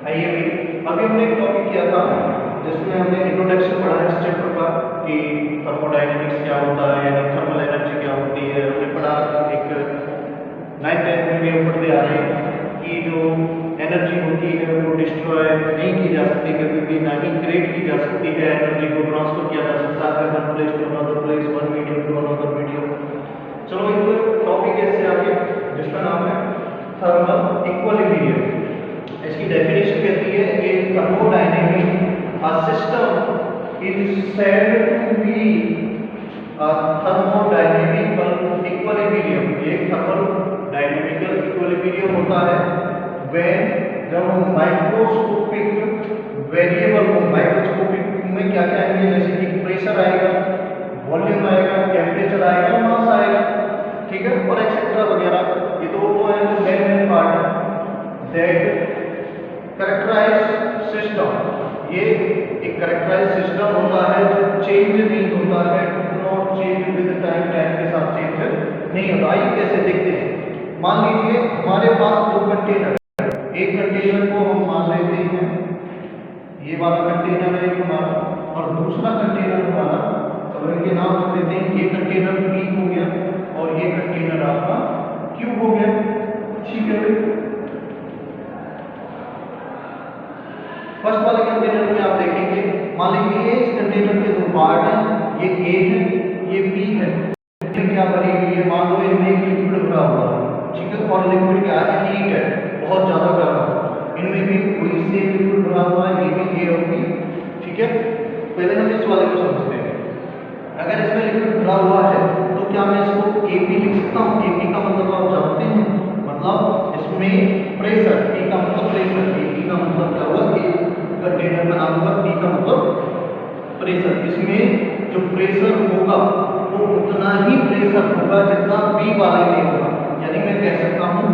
आइए अभी हमने एक टॉपिक किया था जिसमें हमने इंट्रोडक्शन पढ़ा है इस चैप्टर का कि थर्मोडायनेमिक्स क्या होता है यानी थर्मल एनर्जी क्या होती है। हमने पढ़ा एक 9th-10th में भी हम पढ़ते आ रहे हैं कि जो एनर्जी होती है वो डिस्ट्रॉय नहीं की जा सकती कभी भी, ना ही क्रिएट की जा सकती है। एनर्जी को ट्रांसफर किया जा सकता है one place to another place, one medium to another medium. चलो एक टॉपिक ऐसे आगे जिसका नाम है थर्मल इक्विलिब्रियम। इसकी डेफिनेशन कहती है कि thermodynamic a system is said to be a thermodynamical equilibrium. ये थर्मोडायनेमिकल इक्विलिब्रियम होता है व्हेन जब माइक्रोस्कोपिक वेरिएबल को, माइक्रोस्कोपिक में क्या क्या आएंगे जैसे कि प्रेशर आएगा, वॉल्यूम आएगा, टेम्परेचर आएगा, मास आएगा, ठीक है, और एक्सेट्रा वगैरह। ये तो वो है जो मेन पार्ट है दैट करेक्टराइज सिस्टम। ये एक करेक्टराइज सिस्टम होता है जो चेंज नहीं होता है, not change with time, time के साथ चेंज नहीं होता। आइए कैसे देखते हैं। मान लीजिए हमारे पास दो कंटेनर, एक कंटेनर को हम मान लेते हैं ये वाला कंटेनर है हमारा, और दूसरा कंटेनर हमारा, चलो इनके नाम रख देते हैं। ये कंटेनर बी हो गया और ये कंटेनर आपका क्यू हो गया, ठीक है। फर्स्ट वाले कंटेनर में आप देखेंगे, मान लीजिए इस कंटेनर के दो पार्ट हैं, ये ए है, ये बी है। क्या भरी हुई है, मान लो इनमें एक लिक्विड भरा हुआ है, ठीक है, और लिक्विड क्या है, हीट है, बहुत ज्यादा गर्म। इनमें भी कोई से लिक्विड भरा हुआ है, ये भी ए और बी, ठीक है। पहले हम इस वाले को समझते हैं। अगर इसमें लिक्विड भरा हुआ है तो क्या मैं इसको ए बी लिख सकता हूँ? ए बी का मतलब आप जानते हैं, मतलब इसमें प्रेशर, ए का मतलब प्रेशर, ए बी का मतलब क्या हुआ, कंटेनर का नाम होगा, बी का मतलब प्रेशर। इसमें जो प्रेशर होगा वो उतना ही प्रेशर होगा जितना बी वाले में होगा। यानी मैं कह सकता हूँ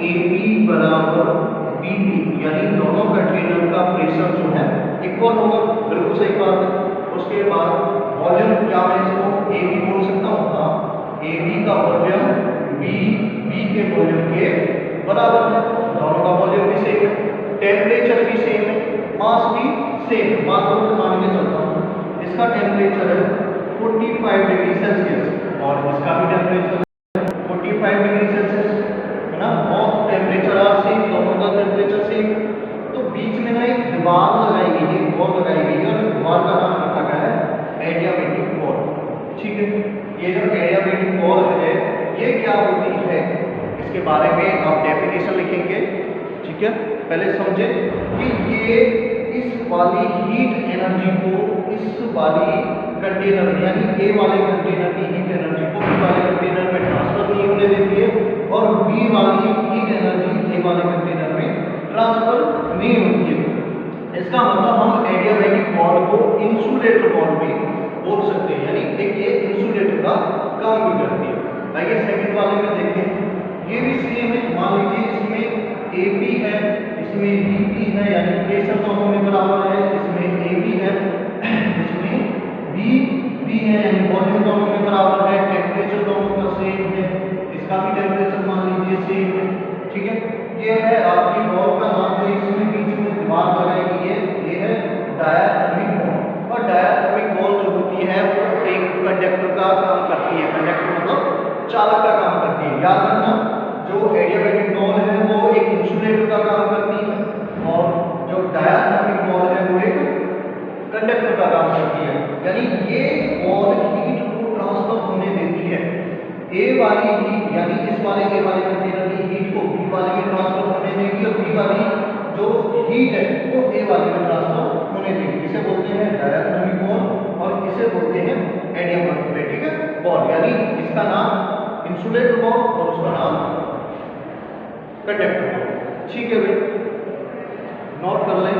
ए बी बराबर बी बी, यानी दोनों कंटेनर का प्रेशर जो है इक्वल होगा। बिल्कुल सही बात है। उसके बाद वॉल्यूम, क्या मैं इसको ए बी बोल सकता हूँ? हाँ, ए बी का वॉल्यूम बी बी के वॉल्यूम के बराबर है, दोनों का वॉल्यूम भी सेम है, टेम्परेचर भी सेम है, मास भी सेम है। मान लो मैं मान के चलता हूँ इसका टेम्परेचर है 45 डिग्री सेल्सियस और इसका भी टेम्परेचर 45 डिग्री सेल्सियस है ना, और टेम्परेचर आर सेम, दोनों का टेम्परेचर सेम। तो बीच में ना एक दीवार लगाई गई है, वॉल लगाई गई है, और इस दीवार का नाम रखा गया है एडियाबैटिक वॉल, ठीक है। ये जो एडियाबैटिक वॉल है ये क्या होती है, इसके बारे में आप डेफिनेशन लिखेंगे, ठीक है। पहले समझे कि ये इस वाली हीट एनर्जी को इस वाली कंटेनर में, यानी ए वाले कंटेनर की हीट एनर्जी को बी वाले कंटेनर में ट्रांसफर नहीं होने देती है, और बी वाली हीट एनर्जी ए वाले कंटेनर में ट्रांसफर नहीं होती है। इसका मतलब हम एडियाबैटिक वॉल को इंसुलेटर वॉल भी बोल सकते हैं, यानी एक ये इंसुलेटर का काम भी करती है। आइए सेकंड वाले में देखते हैं। ये भी सेम है, मान लीजिए इसमें ए बी है, इसमें बी बी है, यानी प्रेशर दोनों में बराबर है, इसमें ए बी है, इसमें बी बी है, यानी वॉल्यूम दोनों में बराबर है, टेम्परेचर दोनों का सेम है, इसका भी टेम्परेचर मान लीजिए सेम है, ठीक है। ये है आपकी वॉल का नाम, जो इसमें बीच में दीवार लगाई गई है, ये है डायाथर्मिक वॉल। और डायाथर्मिक वॉल जो होती है वो एक कंडक्टर का काम करती है, कंडक्टर मतलब चालक का काम करती है। याद रखना, जो एडियाबैटिक वॉल है वो एक इंसुलेटर का काम करती है, और जो डायाथर्मिक वॉल है वो एक कंडक्टर का काम करती है। यानी ये वॉल हीट को ट्रांसफर होने देती है, ए वाली हीट, यानी इस वाले ए वाले कंटेनर की हीट को बी वाले में ट्रांसफर होने देगी, और बी वाली जो हीट है वो ए वाले में ट्रांसफर होने देगी। इसे बोलते हैं डायाथर्मिक वॉल और इसे बोलते हैं एडियाबैटिक वॉल। यानी इसका नाम इंसुलेटर वॉल और उसका नाम कंडक्टर वॉल, ठीक है भाई, नोट कर लें।